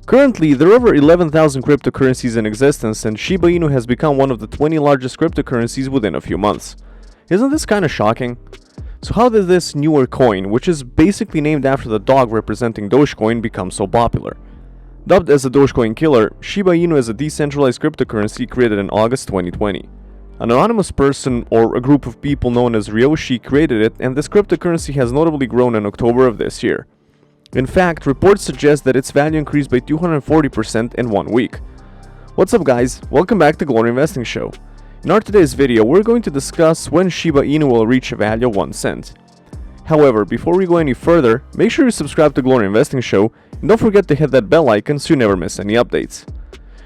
Currently, there are over 11,000 cryptocurrencies in existence, and Shiba Inu has become one of the 20 largest cryptocurrencies within a few months. Isn't this kinda shocking? So how did this newer coin, which is basically named after the dog representing Dogecoin, become so popular? Dubbed as the Dogecoin killer, Shiba Inu is a decentralized cryptocurrency created in August 2020. An anonymous person or a group of people known as Ryoshi created it, and this cryptocurrency has notably grown in October of this year. In fact, reports suggest that its value increased by 240% in 1 week. What's up guys, welcome back to Glory Investing Show. In our today's video, we're going to discuss when Shiba Inu will reach a value of 1 cent. However, before we go any further, make sure you subscribe to Glory Investing Show, and don't forget to hit that bell icon so you never miss any updates.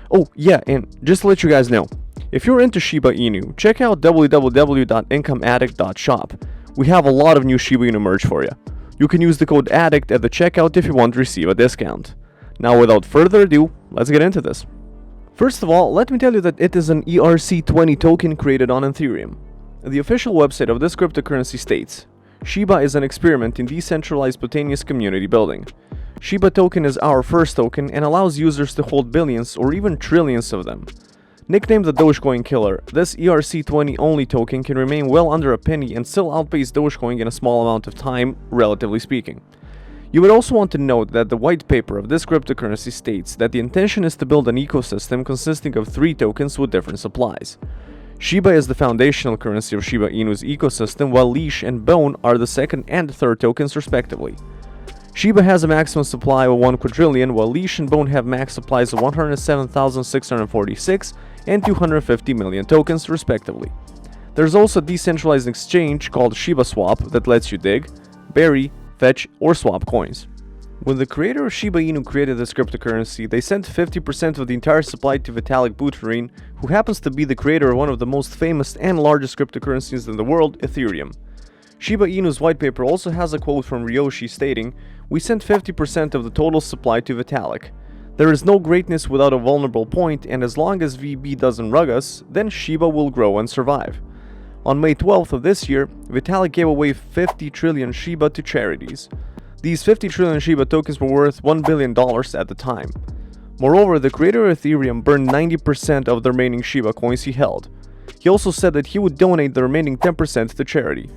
Oh yeah, and just to let you guys know, if you're into Shiba Inu, check out www.incomeaddict.shop. We have a lot of new Shiba Inu merch for you. You can use the code ADDICT at the checkout if you want to receive a discount. Now without further ado, let's get into this. First of all, let me tell you that it is an ERC20 token created on Ethereum. The official website of this cryptocurrency states, Shiba is an experiment in decentralized spontaneous community building. Shiba token is our first token and allows users to hold billions or even trillions of them. Nicknamed the Dogecoin killer, this ERC20 only token can remain well under a penny and still outpace Dogecoin in a small amount of time, relatively speaking. You would also want to note that the white paper of this cryptocurrency states that the intention is to build an ecosystem consisting of 3 tokens with different supplies. Shiba is the foundational currency of Shiba Inu's ecosystem, while Leash and Bone are the second and third tokens respectively. Shiba has a maximum supply of 1 quadrillion, while Leash and Bone have max supplies of 107,646 and 250 million tokens respectively. There's also a decentralized exchange called Shiba Swap that lets you dig, bury, fetch, or swap coins. When the creator of Shiba Inu created this cryptocurrency, they sent 50% of the entire supply to Vitalik Buterin, who happens to be the creator of one of the most famous and largest cryptocurrencies in the world, Ethereum. Shiba Inu's white paper also has a quote from Ryoshi stating, "We sent 50% of the total supply to Vitalik. There is no greatness without a vulnerable point, and as long as VB doesn't rug us, then Shiba will grow and survive." On May 12th of this year, Vitalik gave away 50 trillion Shiba to charities. These 50 trillion Shiba tokens were worth $1 billion at the time. Moreover, the creator of Ethereum burned 90% of the remaining Shiba coins he held. He also said that he would donate the remaining 10% to charity.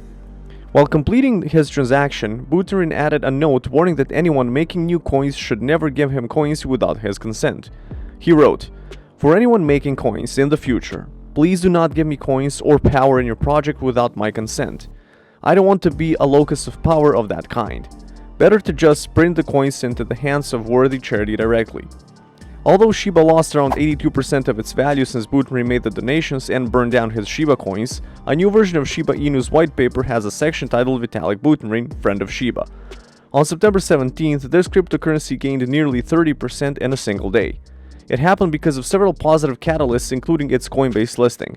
While completing his transaction, Buterin added a note warning that anyone making new coins should never give him coins without his consent. He wrote, "For anyone making coins in the future, please do not give me coins or power in your project without my consent. I don't want to be a locus of power of that kind. Better to just print the coins into the hands of worthy charity directly." Although Shiba lost around 82% of its value since Buterin made the donations and burned down his Shiba coins, a new version of Shiba Inu's white paper has a section titled Vitalik Buterin, Friend of Shiba. On September 17th, this cryptocurrency gained nearly 30% in a single day. It happened because of several positive catalysts, including its Coinbase listing.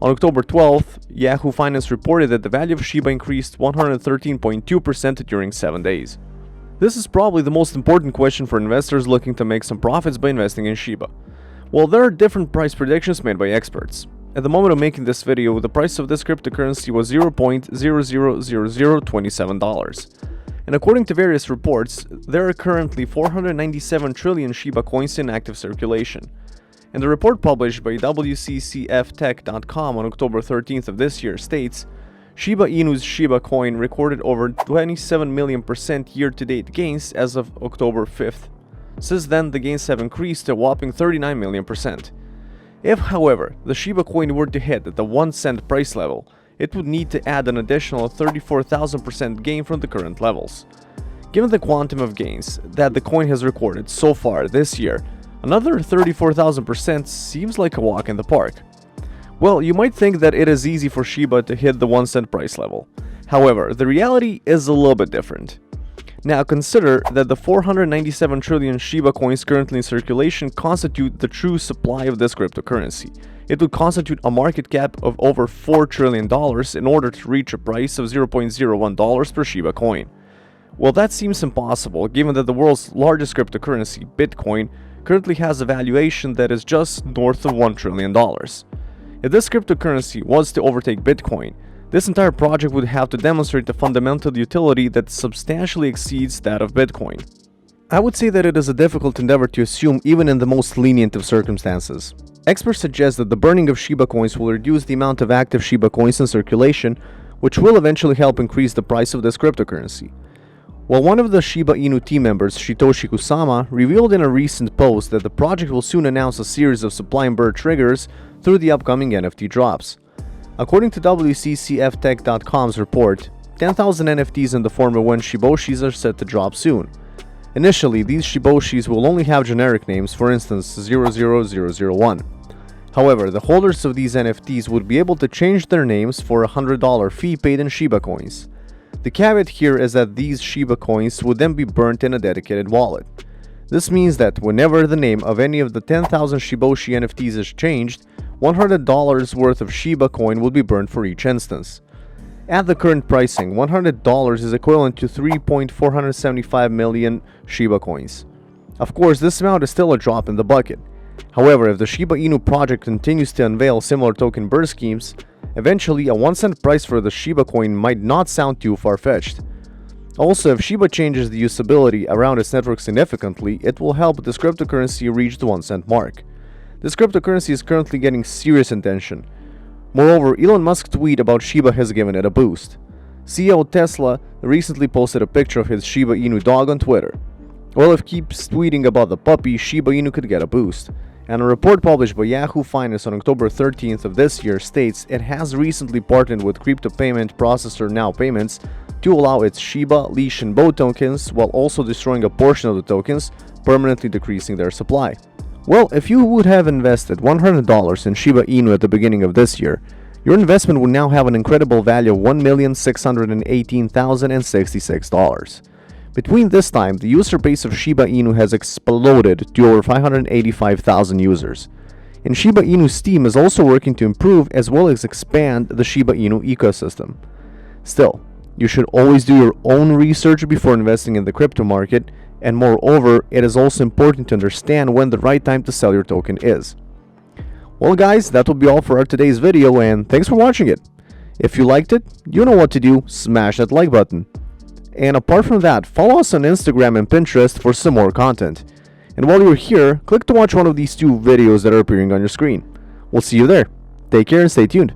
On October 12th, Yahoo Finance reported that the value of Shiba increased 113.2% during 7 days. This is probably the most important question for investors looking to make some profits by investing in Shiba. Well, there are different price predictions made by experts. At the moment of making this video, the price of this cryptocurrency was $0.000027. And according to various reports, there are currently 497 trillion Shiba coins in active circulation. And the report published by WCCFtech.com on October 13th of this year states, Shiba Inu's Shiba coin recorded over 27 million% year-to-date gains as of October 5th. Since then, the gains have increased to a whopping 39 million%. If, however, the Shiba coin were to hit at the 1 cent price level, it would need to add an additional 34,000% gain from the current levels. Given the quantum of gains that the coin has recorded so far this year, another 34,000% seems like a walk in the park. Well, you might think that it is easy for Shiba to hit the 1 cent price level. However, the reality is a little bit different. Now consider that the 497 trillion Shiba coins currently in circulation constitute the true supply of this cryptocurrency. It would constitute a market cap of over $4 trillion in order to reach a price of $0.01 per Shiba coin. Well, that seems impossible given that the world's largest cryptocurrency, Bitcoin, currently has a valuation that is just north of $1 trillion. If this cryptocurrency was to overtake Bitcoin, this entire project would have to demonstrate a fundamental utility that substantially exceeds that of Bitcoin. I would say that it is a difficult endeavor to assume even in the most lenient of circumstances. Experts suggest that the burning of Shiba coins will reduce the amount of active Shiba coins in circulation, which will eventually help increase the price of this cryptocurrency. While one of the Shiba Inu team members, Shitoshi Kusama, revealed in a recent post that the project will soon announce a series of supply and burn triggers through the upcoming NFT drops. According to WCCFtech.com's report, 10,000 NFTs in the form of 1 Shiboshis are set to drop soon. Initially, these Shiboshis will only have generic names, for instance 00001. However, the holders of these NFTs would be able to change their names for a $100 fee paid in Shiba coins. The caveat here is that these Shiba coins would then be burnt in a dedicated wallet. This means that whenever the name of any of the 10,000 Shiboshi NFTs is changed, $100 worth of Shiba coin will be burned for each instance. At the current pricing, $100 is equivalent to 3.475 million Shiba coins. Of course, this amount is still a drop in the bucket. However, if the Shiba Inu project continues to unveil similar token burn schemes, eventually a 1 cent price for the Shiba coin might not sound too far-fetched. Also, if Shiba changes the usability around its network significantly, it will help this cryptocurrency reach the 1 cent mark. This cryptocurrency is currently getting serious attention. Moreover, Elon Musk's tweet about Shiba has given it a boost. CEO of Tesla recently posted a picture of his Shiba Inu dog on Twitter. Well, if he keeps tweeting about the puppy, Shiba Inu could get a boost. And a report published by Yahoo Finance on October 13th of this year states it has recently partnered with crypto payment processor Now Payments to allow its Shiba, Leash, and Bo tokens while also destroying a portion of the tokens, permanently decreasing their supply. Well, if you would have invested $100 in Shiba Inu at the beginning of this year, your investment would now have an incredible value of $1,618,066. Between this time, the user base of Shiba Inu has exploded to over 585,000 users. And Shiba Inu's team is also working to improve as well as expand the Shiba Inu ecosystem. Still, you should always do your own research before investing in the crypto market, and moreover, it is also important to understand when the right time to sell your token is. Well guys, that will be all for our today's video, and thanks for watching it. If you liked it, you know what to do, smash that like button. And apart from that, follow us on Instagram and Pinterest for some more content. And while you're here, click to watch one of these 2 videos that are appearing on your screen. We'll see you there. Take care and stay tuned.